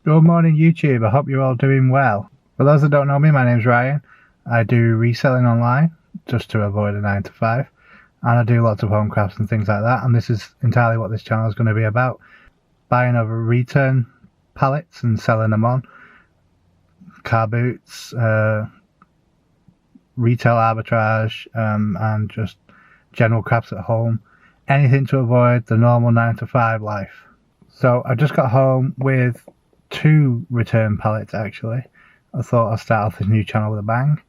Good morning YouTube, I hope you're all doing well. For those that don't know me, my name's Ryan. I do reselling online, just to avoid a 9 to 5. And I do lots of home crafts and things like that, and this is entirely what this channel is going to be about. Buying over return pallets and selling them on. Car boots, retail arbitrage, and just general crafts at home. Anything to avoid the normal 9 to 5 life. So I just got home with 2 return pallets actually. I thought I'd start off this new channel with a bang.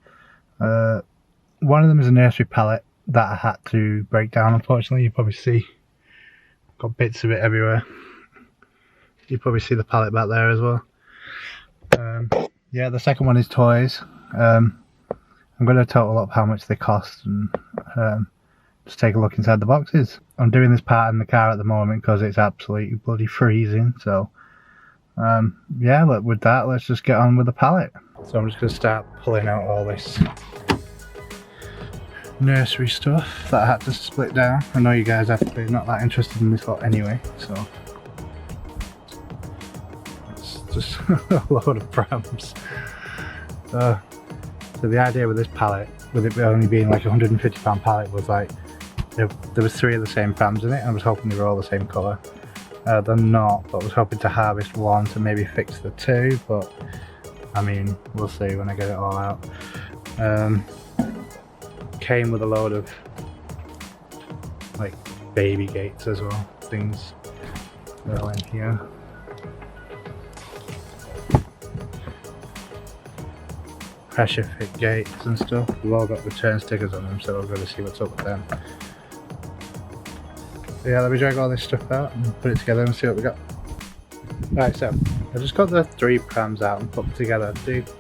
One of them is a nursery pallet that I had to break down, unfortunately. You probably see got bits of it everywhere. You probably see the pallet back there as well. Yeah, the second one is toys. I'm going to total up how much they cost and just take a look inside the boxes. I'm doing this part in the car at the moment because it's absolutely bloody freezing, so yeah, look, with that, let's just get on with the pallet. So I'm just going to start pulling out all this nursery stuff that I had to split down. I know you guys have to be not that interested in this lot anyway, so it's just a load of prams. So the idea with this pallet, with it only being like a £150 pallet, was like there was 3 of the same prams in it, and I was hoping they were all the same colour. They're not, but I was hoping to harvest 1 to maybe fix the 2, but I mean, we'll see when I get it all out. Came with a load of like baby gates as well, things that are in here. Pressure fit gates and stuff. We've all got return stickers on them, so we're going to see what's up with them. So yeah, let me drag all this stuff out and put it together and see what we got. Right, so I just got the 3 prams out and put them together. Dude,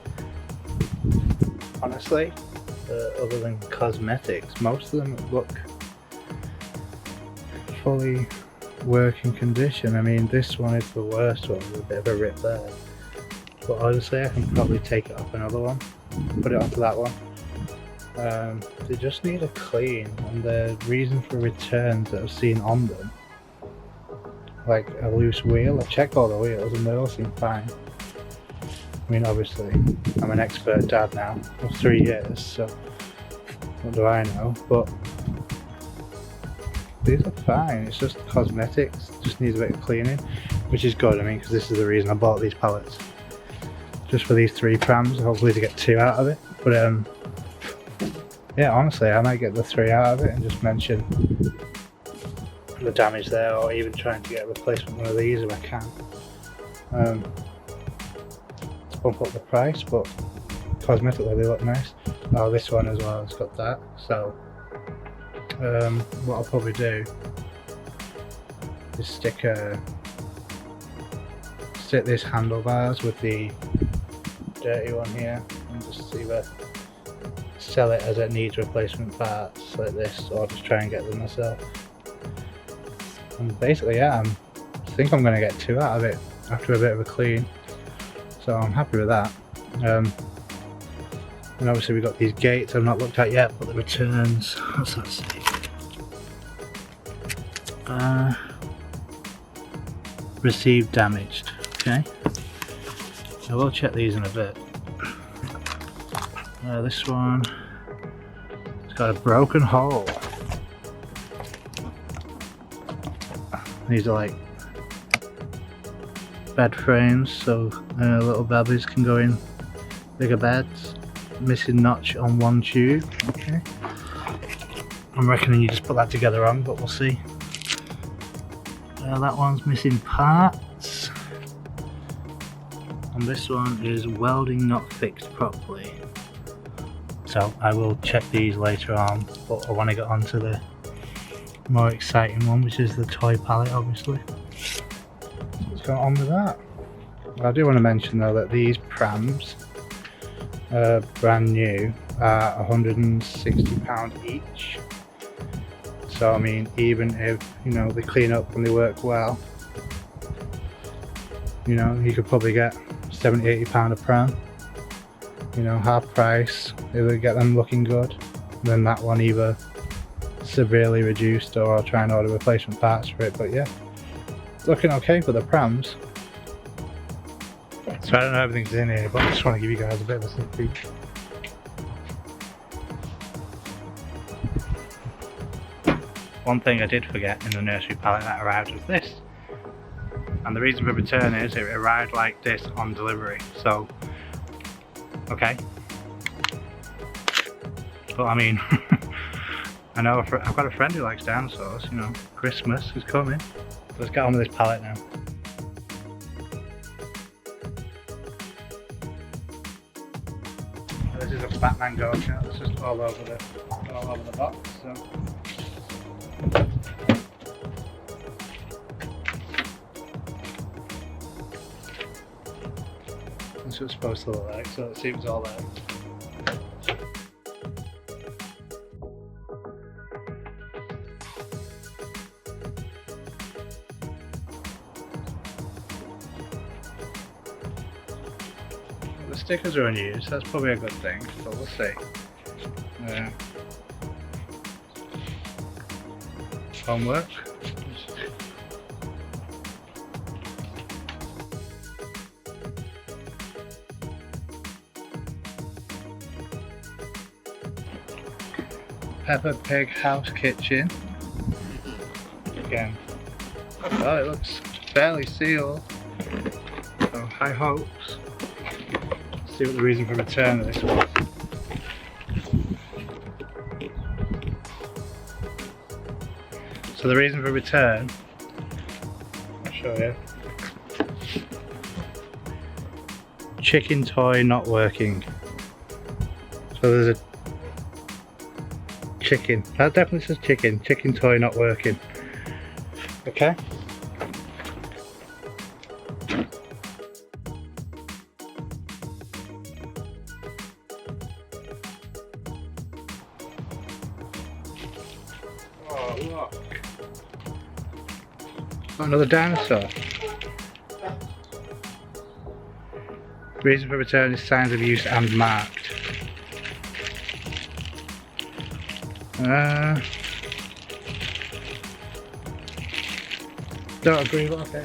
honestly, other than cosmetics, most of them look fully working condition. I mean, this one is the worst one with a bit of a rip there, but honestly I can probably take it off another one, put it onto that one. They just need a clean, and the reason for returns that I've seen on them, like a loose wheel, I checked all the wheels and they all seem fine. I mean, obviously I'm an expert dad now of 3 years, so what do I know, but these are fine. It's just cosmetics, just needs a bit of cleaning, which is good. I mean, because this is the reason I bought these pallets, just for these 3 prams, hopefully to get 2 out of it. But yeah, honestly I might get the 3 out of it and just mention the damage there, or even trying to get a replacement one of these if I can, to bump up the price, but cosmetically they look nice. Oh, this one as well, it's got that. So what I'll probably do is stick this handlebars with the dirty one here and just either sell it as it needs replacement parts like this, or just try and get them myself. And basically, yeah, I think I'm going to get 2 out of it after a bit of a clean, so I'm happy with that. And obviously we've got these gates I've not looked at yet, but the returns, what's that say? Received damaged. Okay, I will check these in a bit. This one, it's got a broken hole. These are like bed frames, so little babbies can go in bigger beds. Missing notch on one tube. Okay, I'm reckoning you just put that together wrong, but we'll see. That one's missing parts, and this one is welding not fixed properly. So I will check these later on, but I want to get on to the more exciting one, which is the toy pallet, obviously. So let's go on with that. I do want to mention though that these prams, brand new, are £160 each. So I mean, even if, you know, they clean up and they work well, you know, you could probably get £70–80 a pram, you know, half price. Either get them looking good, then that one either severely reduced, or I'll try and order replacement parts for it. But yeah, it's looking okay for the prams. So I don't know everything's in here, but I just want to give you guys a bit of a sneak peek. One thing I did forget in the nursery pallet that arrived was this. And the reason for return is it arrived like this on delivery. So, okay. But I mean, I know I've got a friend who likes dinosaurs, you know, Christmas is coming. So let's get on with this pallet now. This is a Batman go-kart, it's just all over the box. So. That's what it's supposed to look like, so let's see if it's all there. The stickers are unused, that's probably a good thing, but we'll see. Homework. Peppa Pig house kitchen. Again. Oh, it looks fairly sealed. So high hopes. Let's see what the reason for return of this was. So the reason for return, I'll show you. Chicken toy not working. So there's a chicken, that definitely says chicken toy not working. Okay. Oh look. Another dinosaur. Reason for return is signs of use and marked. Don't agree, but okay.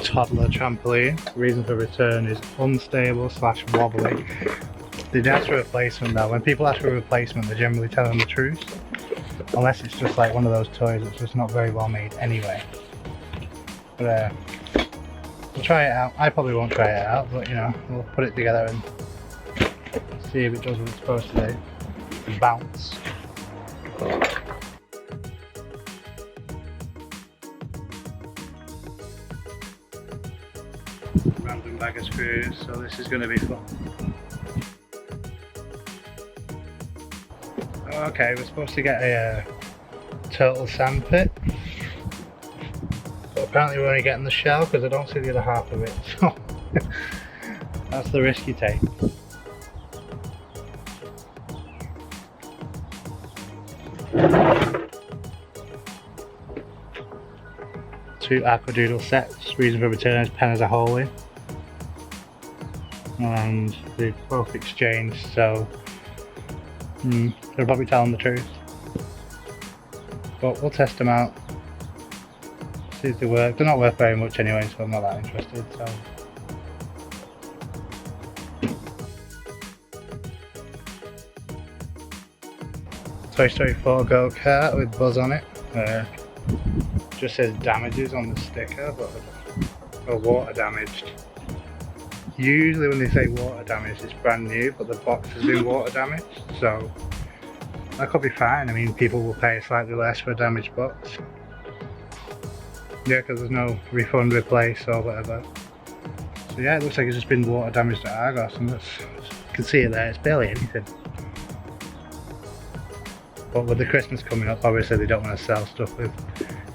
Toddler trampoline. Reason for return is unstable / wobbly. They did ask for a replacement though. When people ask for a replacement, they generally tell them the truth. Unless it's just like one of those toys that's just not very well made anyway. But we'll try it out. I probably won't try it out, but you know, we'll put it together and see if it does what it's supposed to do. Bounce. Random bag of screws, so this is going to be fun. Okay, we're supposed to get a turtle sandpit, but apparently we're only getting the shell because I don't see the other half of it, so that's the risk you take. Two aquadoodle sets. Reason for return is pen as a hole in, and they both exchanged, so they're probably telling the truth, but we'll test them out, see if they work. They're not worth very much anyway, so I'm not that interested. So Toy Story 4 go-kart with Buzz on it. Just says damages on the sticker, but or water damaged. Usually when they say water damaged, it's brand new, but the box has been water damaged, so that could be fine. I mean, people will pay slightly less for a damaged box. Yeah, because there's no refund, replace or whatever. So yeah, it looks like it's just been water damaged at Argos, and you can see it there, it's barely anything. But with the Christmas coming up, obviously they don't want to sell stuff with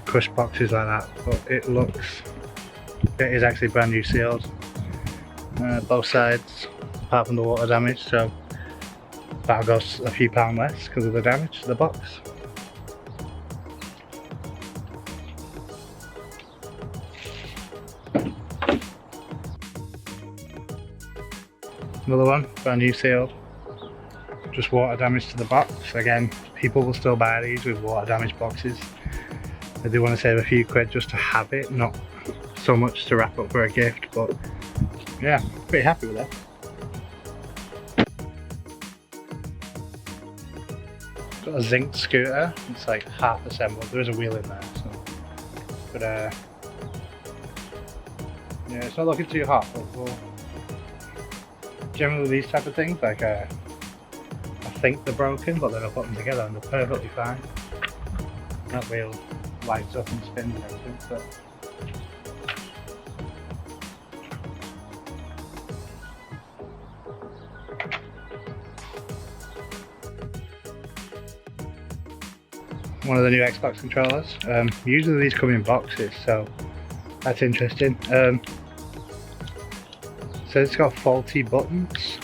crushed boxes like that, but it is actually brand new sealed. Both sides, apart from the water damage, so that'll go a few pounds less because of the damage to the box. Another one, brand new sealed. Just water damage to the box. Again, people will still buy these with water damage boxes. They do want to save a few quid just to have it, not so much to wrap up for a gift, but yeah, pretty happy with that. Got a zinc scooter, it's like half assembled, there is a wheel in there, so. But yeah, it's not looking too hot, but generally these type of things, like I think they're broken, but then I put them together and they're perfectly fine. That wheel lights up and spins and everything, so. One of the new Xbox controllers. Usually these come in boxes, so that's interesting. So it's got faulty buttons.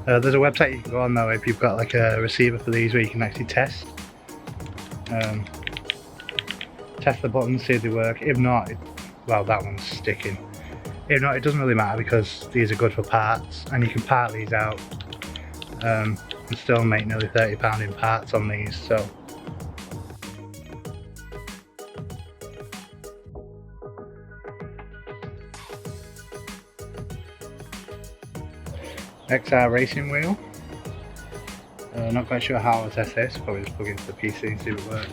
There's a website you can go on though if you've got like a receiver for these where you can actually test the buttons, see if they work. If not, well, that one's sticking. If not, it doesn't really matter because these are good for parts and you can part these out and still make nearly £30 in parts on these. So XR racing wheel. Not quite sure how I'll test this, probably just plug into the PC and see if it works.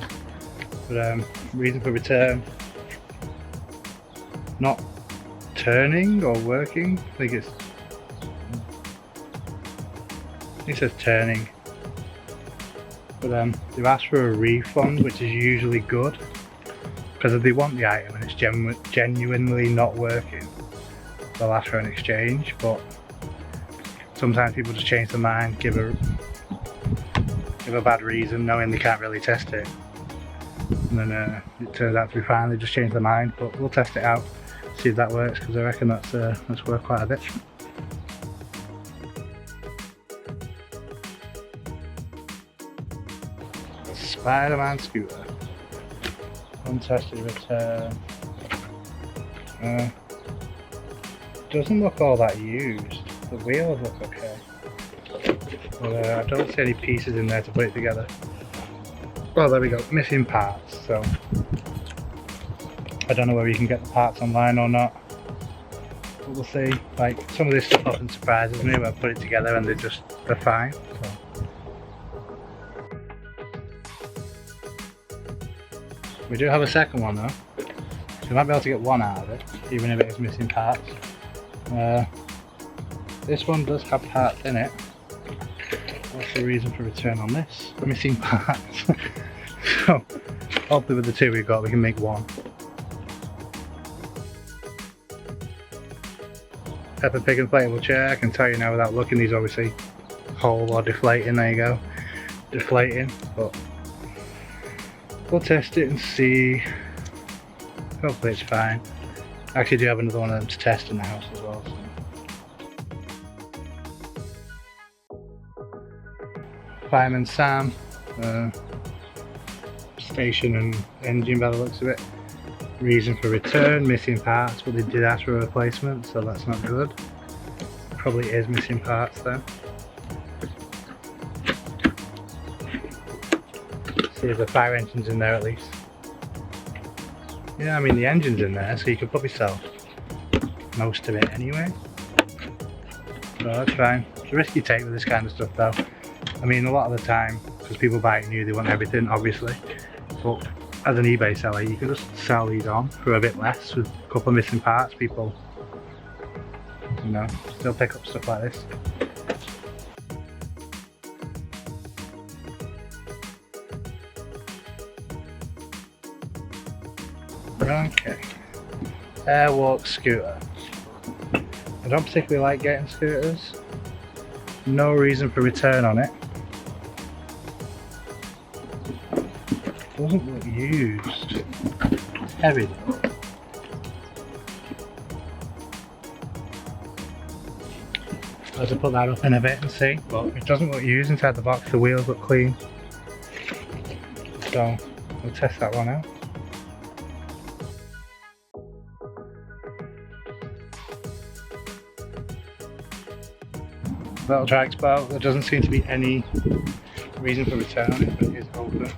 But reason for return, not turning or working. I think it says turning. But they've asked for a refund, which is usually good because if they want the item and it's genuinely not working, they'll ask for an exchange. But sometimes people just change their mind, give a bad reason knowing they can't really test it, and then it turns out to be fine, they just change their mind. But we'll test it out, see if that works, because I reckon that's worth quite a bit. Spider-Man scooter. Untested return. Doesn't look all that used. The wheels look okay. But I don't see any pieces in there to put it together. Well, there we go, missing parts, so I don't know whether you can get the parts online or not, but we'll see. Like, some of this stuff often surprises me when I put it together and they're fine. So. We do have a second one though, so we might be able to get one out of it, even if it is missing parts. This one does have parts in it. What's the reason for return on this? Missing parts. So, hopefully with the two we've got we can make one. Peppa Pig inflatable chair, I can tell you now without looking, these obviously whole or deflating, there you go. Deflating, but we'll test it and see. Hopefully it's fine. I actually do have another one of them to test in the house as well. So. Fireman Sam, station and engine by the looks of it. Reason for return, missing parts, but they did ask for a replacement, so that's not good. Probably is missing parts then. See if the fire engine's in there at least. Yeah, I mean the engine's in there, so you could probably sell most of it anyway. So that's fine. It's a risk you take with this kind of stuff though. I mean, a lot of the time, because people buy it new, they want everything, obviously. But as an eBay seller, you can just sell these on for a bit less with a couple of missing parts. People, you know, still pick up stuff like this. Okay, Airwalk scooter. I don't particularly like getting scooters. No reason for return on it. Doesn't look used. It's heavy though. I'll have to put that up in a bit and see, but it doesn't look used inside the box. The wheels look clean. So we'll test that one out. Little drag spout. There doesn't seem to be any reason for return on it, but it is open.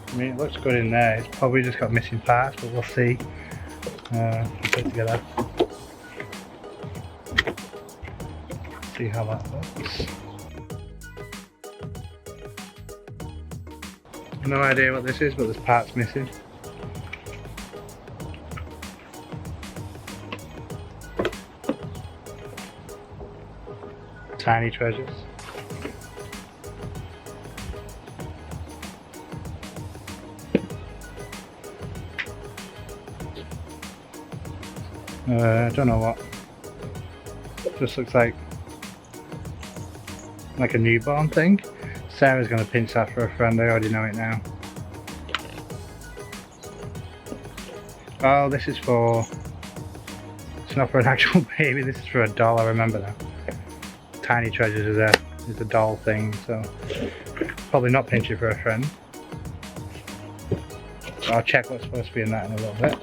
I mean, it looks good in there. It's probably just got missing parts, but we'll see. Put it together. See how that looks. No idea what this is, but there's parts missing. Tiny treasures. I don't know what. Just looks like a newborn thing. Sarah's going to pinch that for a friend, I already know it now. Oh, this is for... It's not for an actual baby, this is for a doll, I remember now. Tiny Treasures is a doll thing, so probably not pinch it for a friend. I'll check what's supposed to be in that in a little bit.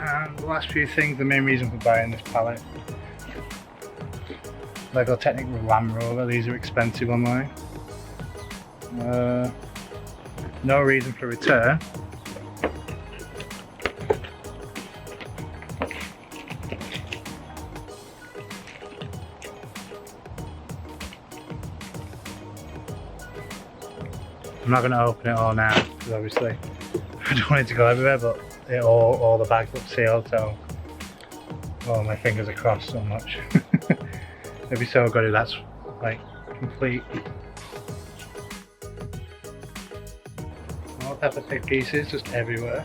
And the last few things, the main reason for buying this pallet. Lego Technic Land Rover, these are expensive online. No reason for return. I'm not going to open it all now because obviously I don't want it to go everywhere, but all the bags look sealed, so my fingers are crossed so much. It'd be so good if that's like complete. More pepper pig pieces just everywhere.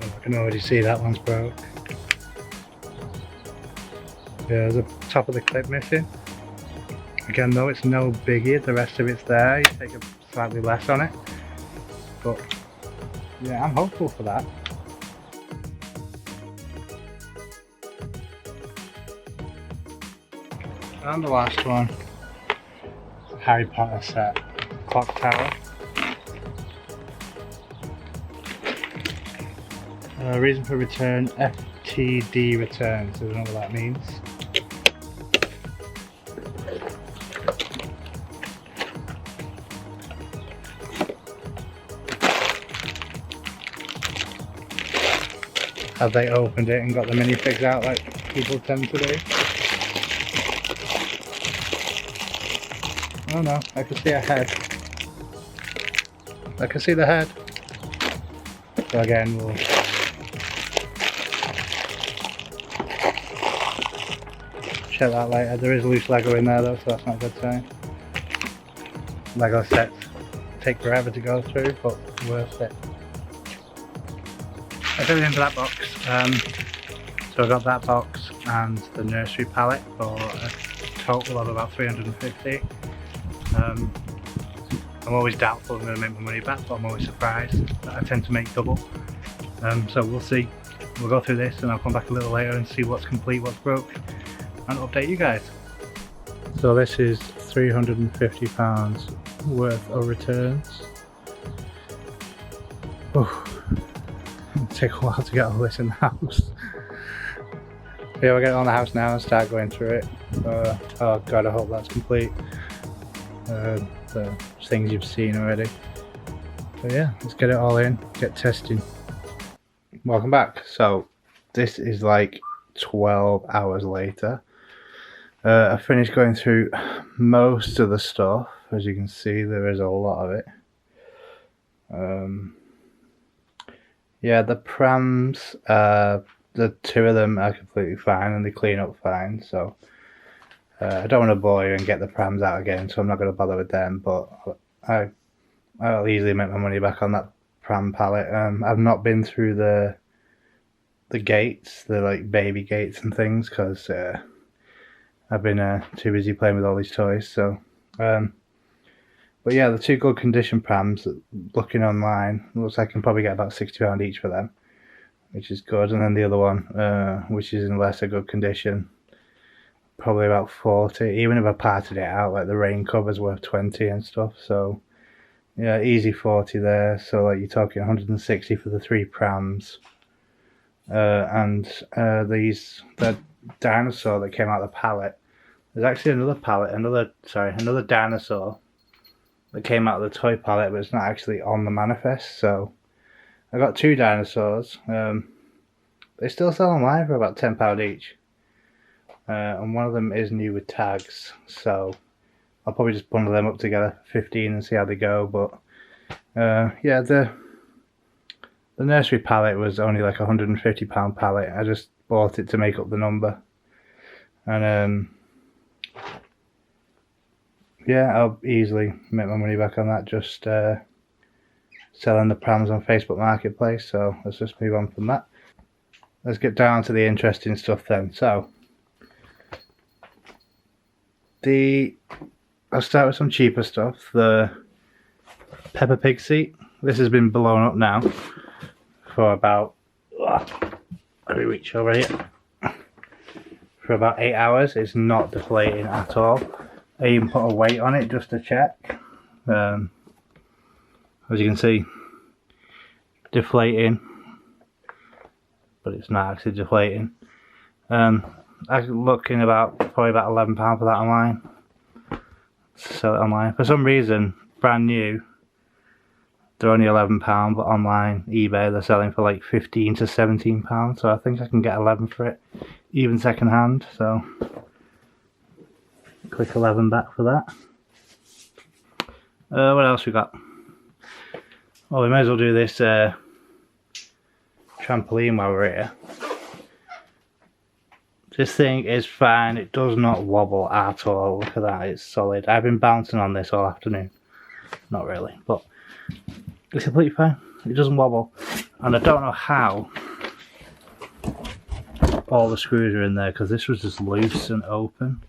I can already see that one's broke. Yeah, there's a top of the clip missing. Again though, it's no biggie, the rest of it's there, you take a slightly less on it. But yeah, I'm hopeful for that. And the last one, Harry Potter set, clock tower. Reason for return, FTD returns, I don't know what that means. Have they opened it and got the minifigs out like people tend to do? Oh no, I can see a head. I can see the head. So again, we'll check that later. There is loose Lego in there though, so that's not a good sign. Lego sets take forever to go through, but worth it. That's everything for that box. So I got that box and the nursery pallet for a total of about 350. I'm always doubtful I'm going to make my money back, but I'm always surprised that I tend to make double. So we'll see. We'll go through this and I'll come back a little later and see what's complete, what's broke, and update you guys. So this is £350 worth of returns. Oh. It'll take a while to get all this in the house. Yeah, we'll get it on the house now and start going through it. Oh god, I hope that's complete. The things you've seen already. So yeah, let's get it all in, get testing. Welcome back. So this is like 12 hours later. I finished going through most of the stuff. As you can see, there is a lot of it. Yeah, the prams, the two of them are completely fine and they clean up fine, so I don't want to bore you and get the prams out again, so I'm not going to bother with them, but I'll easily make my money back on that pram pallet. I've not been through the gates, the like baby gates and things, because I've been too busy playing with all these toys, so but But yeah, the 2 good condition prams, looking online, looks like I can probably get about £60 each for them, which is good. And then the other one, which is in lesser good condition, probably about 40. Even if I parted it out, like the rain cover's worth 20 and stuff. So yeah, easy 40 there. So like you're talking 160 for the 3 prams. And the dinosaur that came out of the pallet. There's actually another dinosaur that came out of the toy pallet, but it's not actually on the manifest. So I got 2 dinosaurs. They still sell online for about £10 each. And one of them is new with tags, so I'll probably just bundle them up together for 15 and see how they go. But yeah, the nursery pallet was only like £150 pallet. I just bought it to make up the number, and yeah, I'll easily make my money back on that, just selling the prams on Facebook Marketplace. So let's just move on from that. Let's get down to the interesting stuff then. So I'll start with some cheaper stuff. The Peppa Pig seat. This has been blown up now for about, let me reach over here, for about 8 hours. It's not deflating at all. I even put a weight on it just to check. As you can see, deflating, but it's not actually deflating. I'm looking probably about £11 for that online. Sell it online. For some reason, brand new, they're only £11, but online, eBay, they're selling for like £15 to £17. So I think I can get 11 for it, even second hand. So click 11 back for that. What else we got? Well, we may as well do this trampoline while we're here. This thing is fine, it does not wobble at all. Look at that, it's solid. I've been bouncing on this all afternoon. Not really, but it's completely fine. It doesn't wobble. And I don't know how all the screws are in there, because this was just loose and open.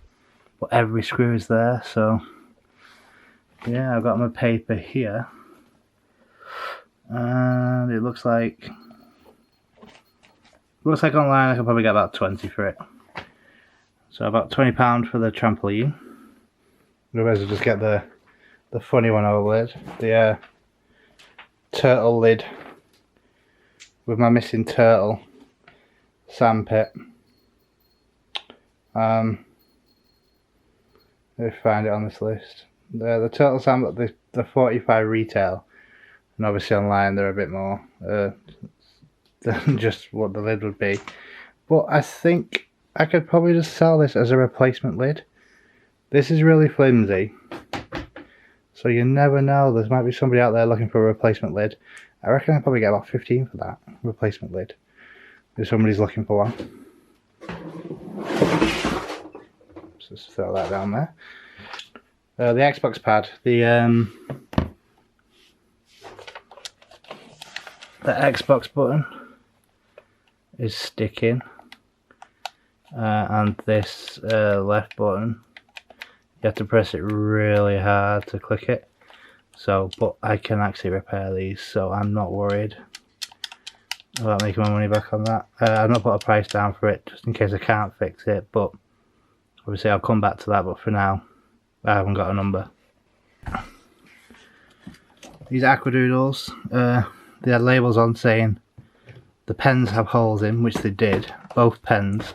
But every screw is there, so yeah, I've got my paper here. And it looks like online I can probably get about 20 for it. So about £20 for the trampoline. Otherwise I'll just get the funny one overlaid. The turtle lid with my missing turtle sandpit. Let me find it on this list. The turtle sandpit, the 45 retail, and obviously online they're a bit more than just what the lid would be. But I think I could probably just sell this as a replacement lid. This is really flimsy, so you never know. There might be somebody out there looking for a replacement lid. I reckon I'd probably get about 15 for that replacement lid if somebody's looking for one. Just throw that down there. The Xbox pad, the Xbox button is sticking, and this left button, you have to press it really hard to click it. So, but I can actually repair these, so I'm not worried about making my money back on that. I've not put a price down for it just in case I can't fix it, but obviously I'll come back to that. But for now, I haven't got a number. These aquadoodles, they had labels on saying the pens have holes in, which they did. Both pens,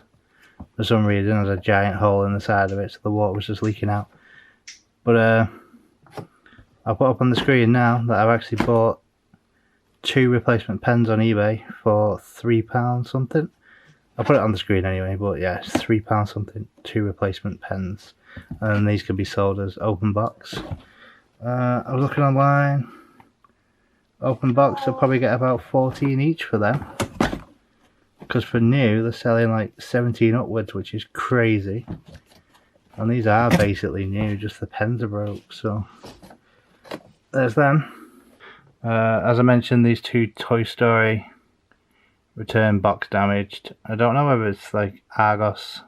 for some reason, has a giant hole in the side of it, so the water was just leaking out. But I'll put up on the screen now that I've actually bought 2 replacement pens on eBay for £3 something. I'll put it on the screen anyway, but yeah, it's £3 something, 2 replacement pens. And these could be sold as open box. I was looking online. Open box, I'll probably get about 14 each for them. Because for new, they're selling like 17 upwards, which is crazy. And these are basically new, just the pens are broke, so there's them. As I mentioned, these 2 Toy Story return box damaged. I don't know whether it's like Argos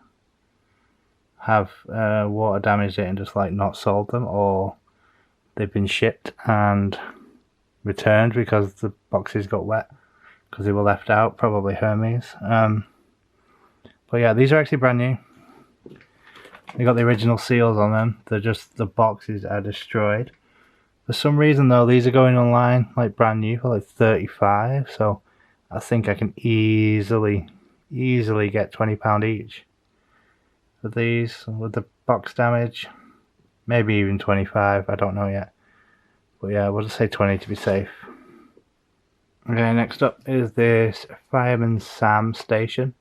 have water damaged it and just like not sold them, or they've been shipped and returned because the boxes got wet because they were left out, probably Hermes. But yeah, these are actually brand new. They got the original seals on them. They're just, the boxes are destroyed. For some reason though, these are going online like brand new for like 35, so I think I can easily get £20 each for these with the box damage. Maybe even 25, I don't know yet. But yeah, we'll just say 20 to be safe. Okay, next up is this Fireman Sam station.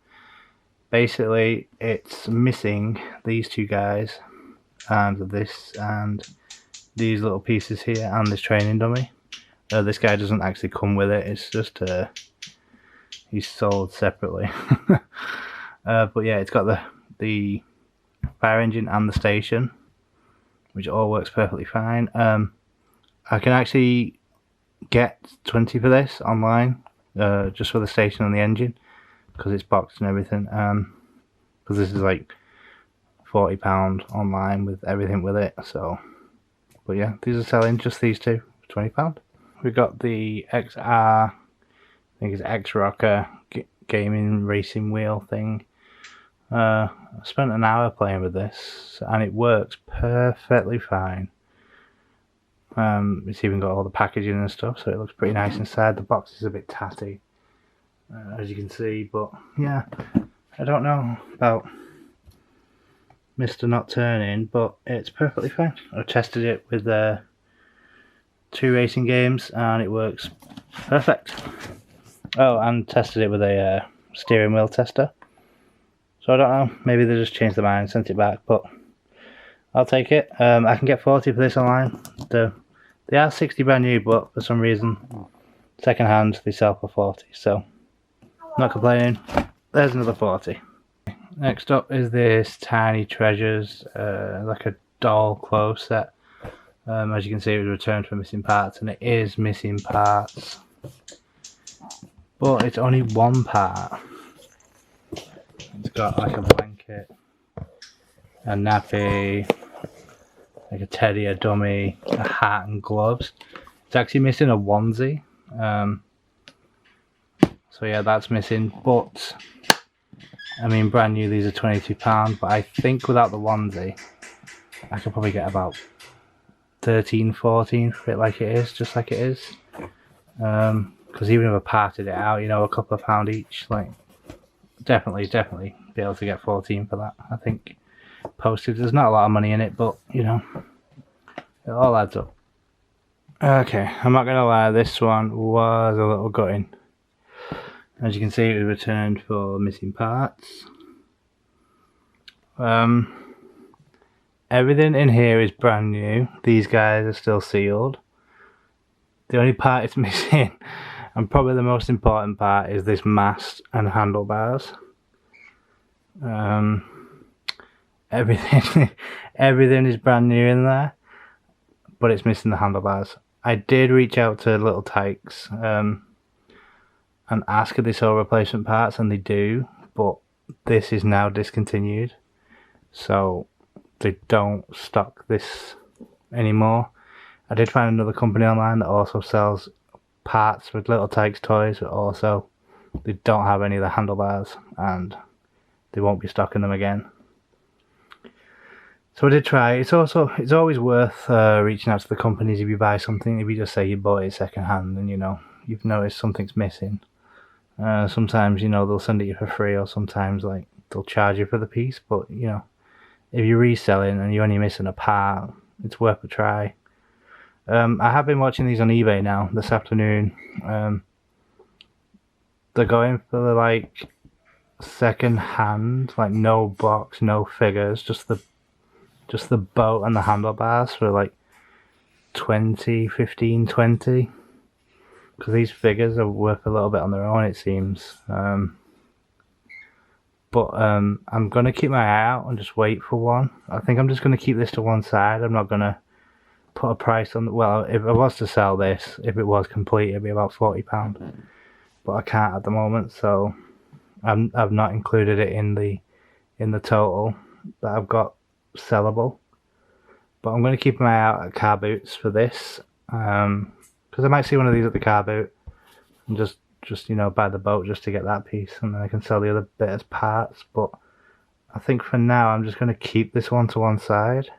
Basically, it's missing these two guys, and this, and these little pieces here, and this training dummy. This guy doesn't actually come with it, it's just he's sold separately. But yeah, it's got the fire engine and the station, which all works perfectly fine. I can actually get 20 for this online, just for the station and the engine, because it's boxed and everything. Because this is like £40 online with everything with it. So, but yeah, these are selling, just these two for £20. We got the XR, I think it's X-Rocker gaming racing wheel thing. I spent an hour playing with this and it works perfectly fine. It's even got all the packaging and stuff, so it looks pretty nice inside. The box is a bit tatty, as you can see, but yeah, I don't know about Mr. Not Turning, but it's perfectly fine. I've tested it with 2 racing games and it works perfect. Oh, and tested it with a steering wheel tester. So I don't know, maybe they just changed their mind and sent it back, but I'll take it. I can get 40 for this online. They are 60 brand new, but for some reason, second hand, they sell for 40, so not complaining. There's another 40. Next up is this Tiny Treasures, like a doll clothes set. As you can see, it was returned for missing parts, and it is missing parts, but it's only one part. It's got like a blanket, a nappy, like a teddy, a dummy, a hat and gloves. It's actually missing a onesie. So yeah, that's missing, but I mean brand new, these are £22, but I think without the onesie I could probably get about 13, 14 for it like it is, just like it is. Because even if I parted it out, you know, a couple of pound each, like definitely be able to get 14 for that. I think postage, there's not a lot of money in it, but you know, it all adds up. Okay, I'm not gonna lie, this one was a little gutting. As you can see, it was returned for missing parts. Everything in here is brand new. These guys are still sealed. The only part it's missing, and probably the most important part, is this mast and handlebars. Everything is brand new in there, but it's missing the handlebars. I did reach out to Little Tykes and ask if they sell replacement parts, and they do, but this is now discontinued, so they don't stock this anymore. I did find another company online that also sells parts with Little Tykes toys, but also they don't have any of the handlebars and they won't be stocking them again. So I did try. It's always worth reaching out to the companies if you buy something. If you just say you bought it second hand and you know you've noticed something's missing, sometimes you know they'll send it you for free, or sometimes like they'll charge you for the piece. But you know, if you're reselling and you're only missing a part, it's worth a try. I have been watching these on eBay now this afternoon. They're going for the like second hand, like no box, no figures, just the boat and the handlebars for like 15, 20. Because these figures are worth a little bit on their own, it seems. But I'm going to keep my eye out and just wait for one. I think I'm just going to keep this to one side. I'm not going to put a price on. Well, if I was to sell this, if it was complete, it'd be about £40. But I can't at the moment, so I've not included it in the total that I've got sellable. But I'm going to keep my eye out at car boots for this, because I might see one of these at the car boot and just you know, buy the boat just to get that piece, and then I can sell the other bit as parts. But I think for now I'm just going to keep this one to one side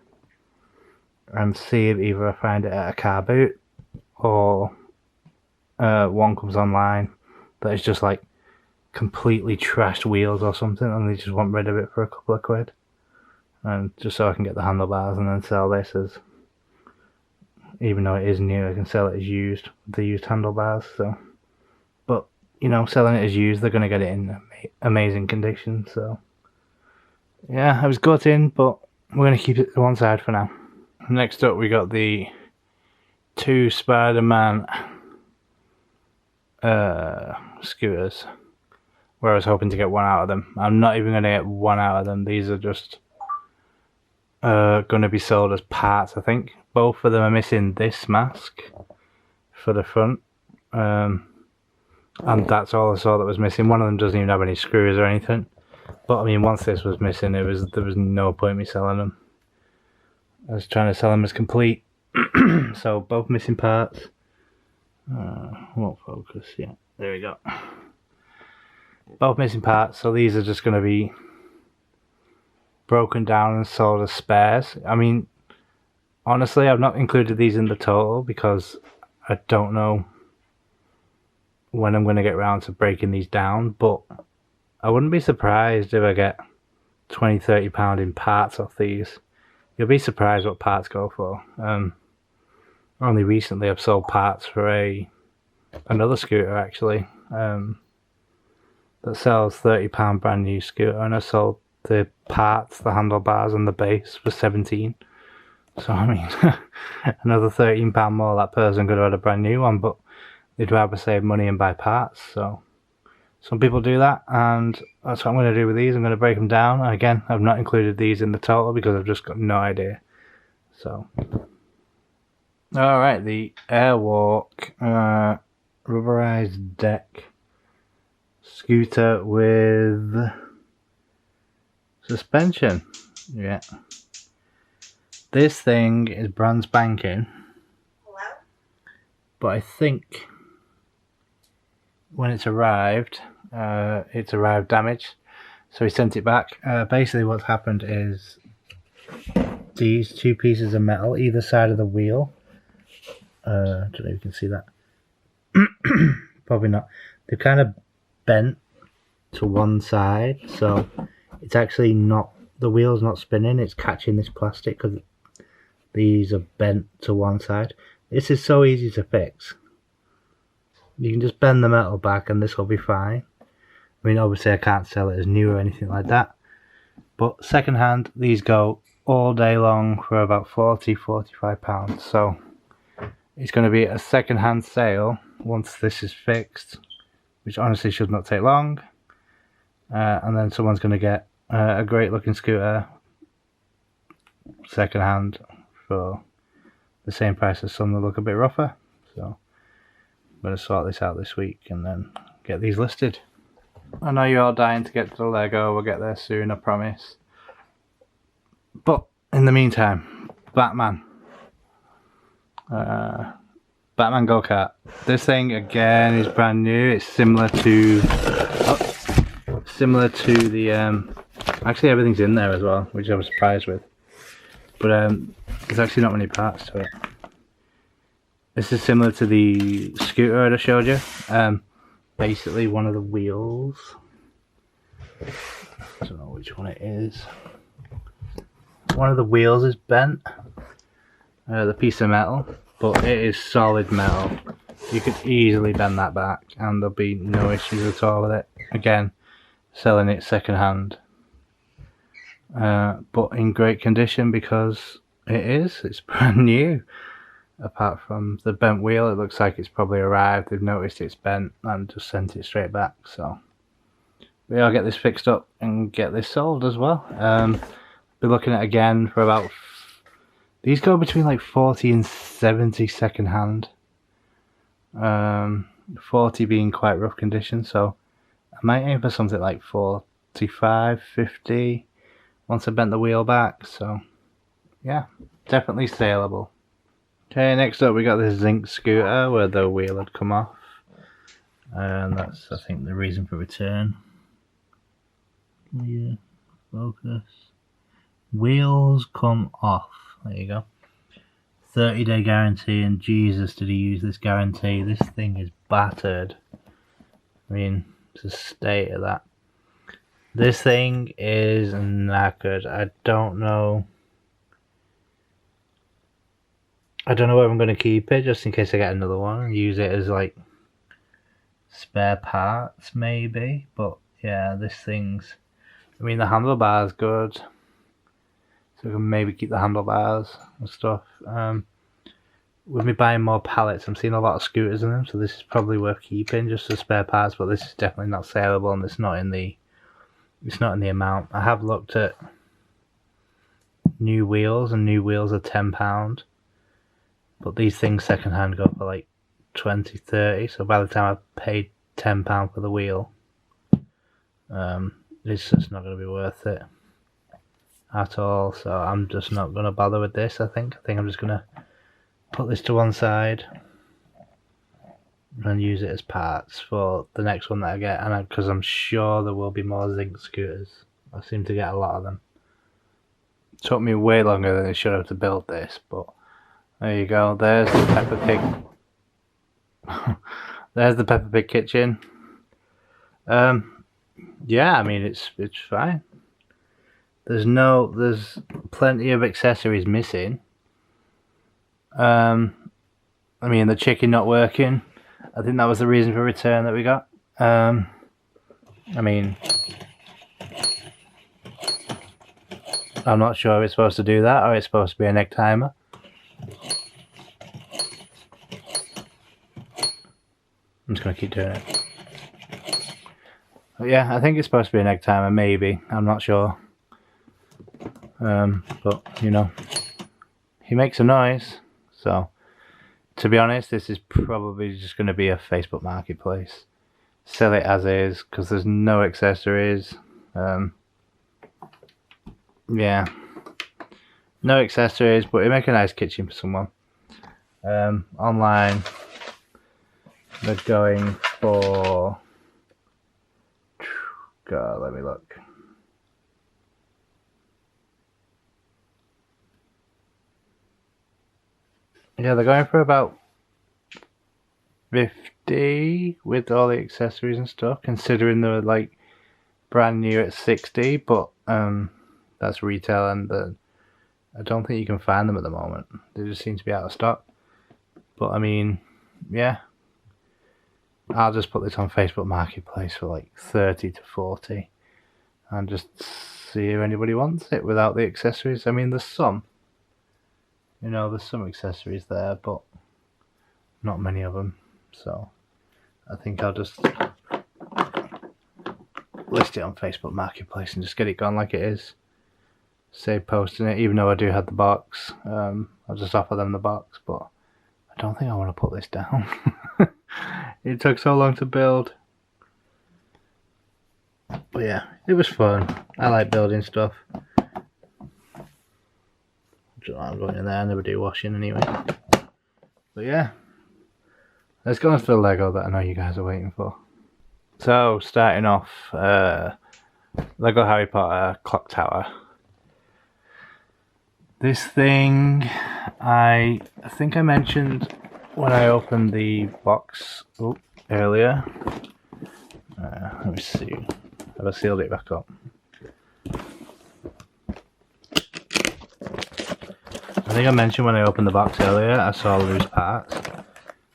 and see if either I find it at a car boot or one comes online that is just like completely trashed wheels or something, and they just want rid of it for a couple of quid, and just so I can get the handlebars and then sell this as, even though it is new, I can sell it as used, the used handlebars. So, but you know, selling it as used, they're going to get it in amazing condition. So yeah, I was gutting, but we're going to keep it to one side for now. Next up, we got the 2 Spider-Man scooters, where I was hoping to get one out of them. I'm not even going to get one out of them. These are just going to be sold as parts, I think. Both of them are missing this mask for the front, and that's all I saw that was missing. One of them doesn't even have any screws or anything. But I mean, once this was missing, there was no point in me selling them. I was trying to sell them as complete. So both missing parts. Won't focus. Yeah, there we go. Both missing parts. So these are just going to be broken down and sold as spares. I mean, honestly, I've not included these in the total because I don't know when I'm going to get around to breaking these down. But I wouldn't be surprised if I get £20–30 in parts off these. You'll be surprised what parts go for. Only recently I've sold parts for another scooter actually, that sells £30 brand new scooter, and I sold the parts, the handlebars and the base for 17. So I mean, another £13 more. That person could have had a brand new one, but they'd rather save money and buy parts. So some people do that, and that's what I'm going to do with these. I'm going to break them down. And again, I've not included these in the total because I've just got no idea. So, alright, the Airwalk rubberized deck scooter with suspension. Yeah. This thing is brand spanking. Hello? But I think when it's arrived damaged, so he sent it back. Basically what's happened is these 2 pieces of metal either side of the wheel, I don't know if you can see that, probably not, they're kind of bent to one side, so it's actually not, the wheel's not spinning, it's catching this plastic because these are bent to one side. This is so easy to fix. You can just bend the metal back and this will be fine. I mean, obviously I can't sell it as new or anything like that, but second hand, these go all day long for about £40–45. So it's going to be a second hand sale once this is fixed, which honestly should not take long, and then someone's going to get a great looking scooter second hand for the same price as some that look a bit rougher. So I'm going to sort this out this week and then get these listed. I know you're all dying to get to the Lego. We'll get there soon, I promise. But in the meantime, Batman go-kart. This thing again is brand new. It's similar to the actually everything's in there as well, which I was surprised with. But there's actually not many parts to it. This is similar to the scooter I just showed you. Basically one of the wheels, I don't know which one it is, one of the wheels is bent, the piece of metal, but it is solid metal. You could easily bend that back and there'll be no issues at all with it. Again, selling it second hand, but in great condition because it's brand new. Apart from the bent wheel, it looks like it's probably arrived, they've noticed it's bent and just sent it straight back. So we'll get this fixed up and get this sold as well. Be looking at again for about, these go between like 40 and 70 second hand, 40 being quite rough condition, so I might aim for something like 45–50 once I bent the wheel back. So yeah, definitely saleable. Okay, next up we got this zinc scooter where the wheel had come off, and that's, I think, the reason for return. Yeah, focus. Wheels come off. There you go. 30-day guarantee, and Jesus, did he use this guarantee? This thing is battered. I mean, it's the state of that. This thing is knackered. I don't know whether I'm going to keep it just in case I get another one and use it as like spare parts maybe. But yeah, this thing's, I mean, the handlebar's good, so I can maybe keep the handlebars and stuff. With me buying more pallets, I'm seeing a lot of scooters in them, so this is probably worth keeping just as spare parts, but this is definitely not saleable, and it's not in the amount. I have looked at new wheels, and new wheels are £10, but these things secondhand go for like 20, 30, so by the time I paid £10 for the wheel, it's just not going to be worth it at all. So I'm just not going to bother with this. I think I'm just going to put this to one side and use it as parts for the next one that I get, and because I'm sure there will be more zinc scooters. I seem to get a lot of them. It took me way longer than it should have to build this, but there you go. There's the Peppa Pig. There's the Peppa Pig kitchen. Yeah, I mean, it's fine. There's plenty of accessories missing. I mean, the chicken not working. I think that was the reason for return that we got. I mean, I'm not sure if it's supposed to do that or it's supposed to be an egg timer. I'm just going to keep doing it. But yeah, I think it's supposed to be an egg timer, maybe. I'm not sure. But, you know, he makes a noise. So, to be honest, this is probably just going to be a Facebook Marketplace. Sell it as is, because there's no accessories. Yeah. No accessories, but it make a nice kitchen for someone. Online, they're going for... God, let me look. Yeah, they're going for about 50 with all the accessories and stuff, considering they're like brand new at 60, but that's retail, and I don't think you can find them at the moment. They just seem to be out of stock. But I mean, yeah, I'll just put this on Facebook Marketplace for like 30 to 40 and just see if anybody wants it without the accessories. I mean, there's some. You know, there's some accessories there, but not many of them. So I think I'll just list it on Facebook Marketplace and just get it gone like it is. Save posting it, even though I do have the box. I'll just offer them the box, but I don't think I want to put this down. It took so long to build. But yeah, it was fun. I like building stuff. I'm going in there, I never do washing anyway. But yeah, let's go on to the Lego that I know you guys are waiting for. So, starting off, Lego Harry Potter Clock Tower. This thing, I think I mentioned when I opened the box earlier. Let me see. Have I sealed it back up? I think I mentioned when I opened the box earlier I saw loose parts,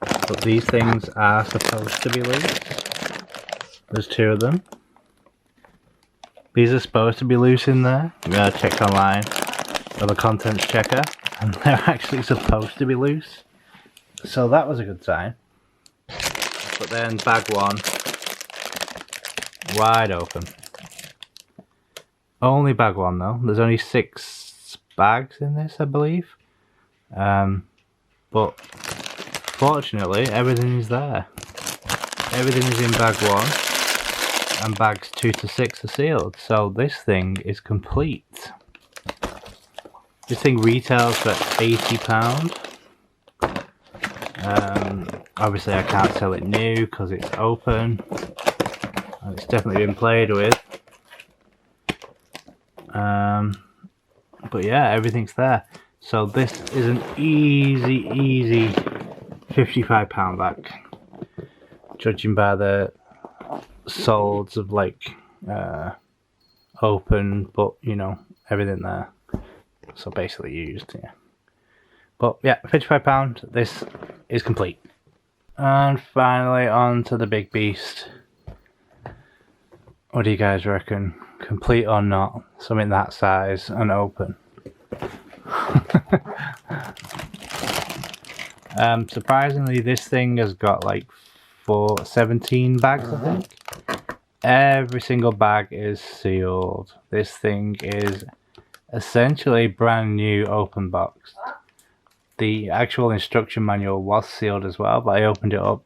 but these things are supposed to be loose. There's two of them. These are supposed to be loose in there. I checked online with a contents checker, and they're actually supposed to be loose. So that was a good sign. But then bag one, wide open. Only bag one though. There's only 6 bags in this, I believe. But fortunately, everything is there. Everything is in bag one, and bags 2 to 6 are sealed. So this thing is complete. This thing retails for £80. Obviously I can't sell it new because it's open and it's definitely been played with. But yeah, everything's there. So this is an easy £55 back, judging by the solds of like open, but you know, everything there. So basically used, yeah. But yeah, £55. This is complete. And finally on to the big beast. What do you guys reckon? Complete or not? Something that size and open. Surprisingly, this thing has got like 17 bags, I think. Every single bag is sealed. This thing is essentially brand new, open boxed. The actual instruction manual was sealed as well, but I opened it up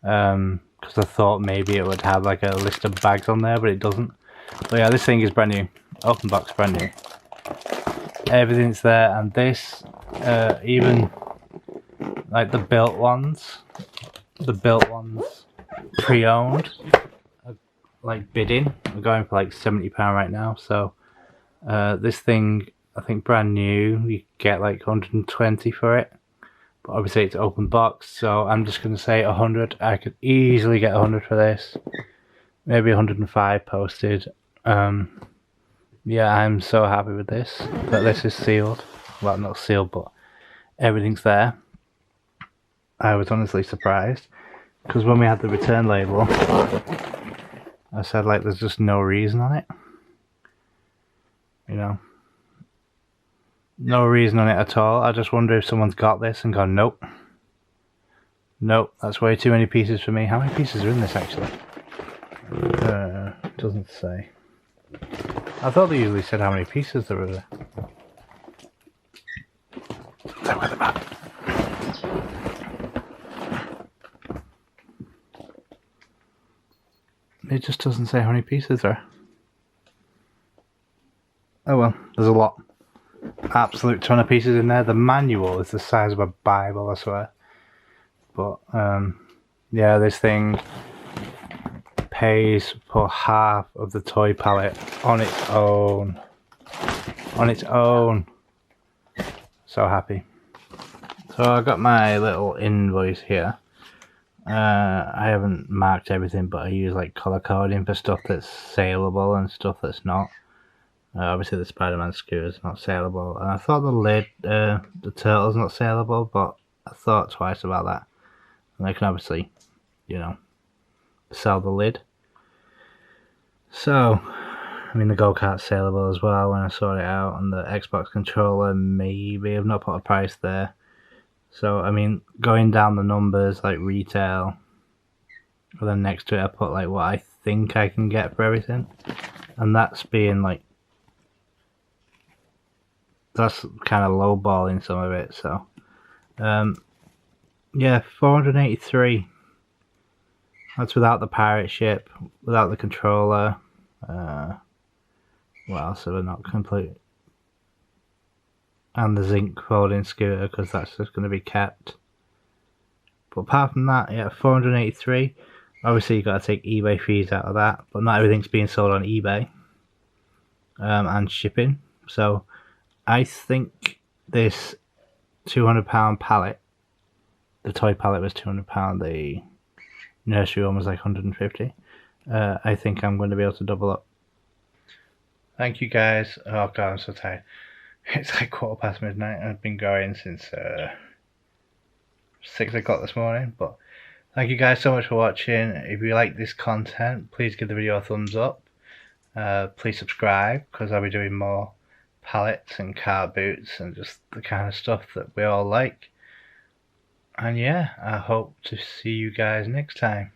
because I thought maybe it would have like a list of bags on there, but it doesn't. But yeah, this thing is brand new, open box, brand new. Everything's there, and this even like the built ones pre-owned, like bidding, are going for like £70 right now. So this thing, I think brand new, you get like 120 for it, but obviously it's open box, so I'm just going to say 100. I could easily get 100 for this, maybe 105 posted. Yeah, I'm so happy with this, that this is sealed. Well, not sealed, but everything's there. I was honestly surprised, because when we had the return label, I said like there's just no reason on it, you know, no reason on it at all. I just wonder if someone's got this and gone, nope, that's way too many pieces for me. How many pieces are in this actually? It doesn't say. I thought they usually said how many pieces there were there. Where the map? It just doesn't say how many pieces there are. Oh well, there's a lot. Absolute ton of pieces in there. The manual is the size of a Bible, I swear. But yeah, this thing pays for half of the toy pallet on its own. So happy. So I got my little invoice here. I haven't marked everything, but I use like color coding for stuff that's saleable and stuff that's not. Obviously the Spider-Man screw is not saleable, and I thought the lid, the turtle's not saleable, but I thought twice about that. And I can obviously, you know, sell the lid. So, I mean, the go-kart's saleable as well when I sort it out, and the Xbox controller, maybe. I've not put a price there. So, I mean, going down the numbers, like retail, and then next to it I put like what I think I can get for everything. And that's being like, that's kind of lowballing some of it, so. Yeah, 483. That's without the pirate ship, without the controller. What else have I not complete? And the zinc folding scooter, because that's just going to be kept. But apart from that, yeah, 483. Obviously you've got to take eBay fees out of that, but not everything's being sold on eBay and shipping. So I think this £200 pallet, the toy pallet was £200, the nursery one was like 150. I think I'm going to be able to double up. Thank you guys. Oh god, I'm so tired. It's like midnight. I've been going since 6 o'clock this morning. But thank you guys so much for watching. If you like this content, please give the video a thumbs up. Please subscribe, because I'll be doing more pallets and car boots and just the kind of stuff that we all like. And yeah, I hope to see you guys next time.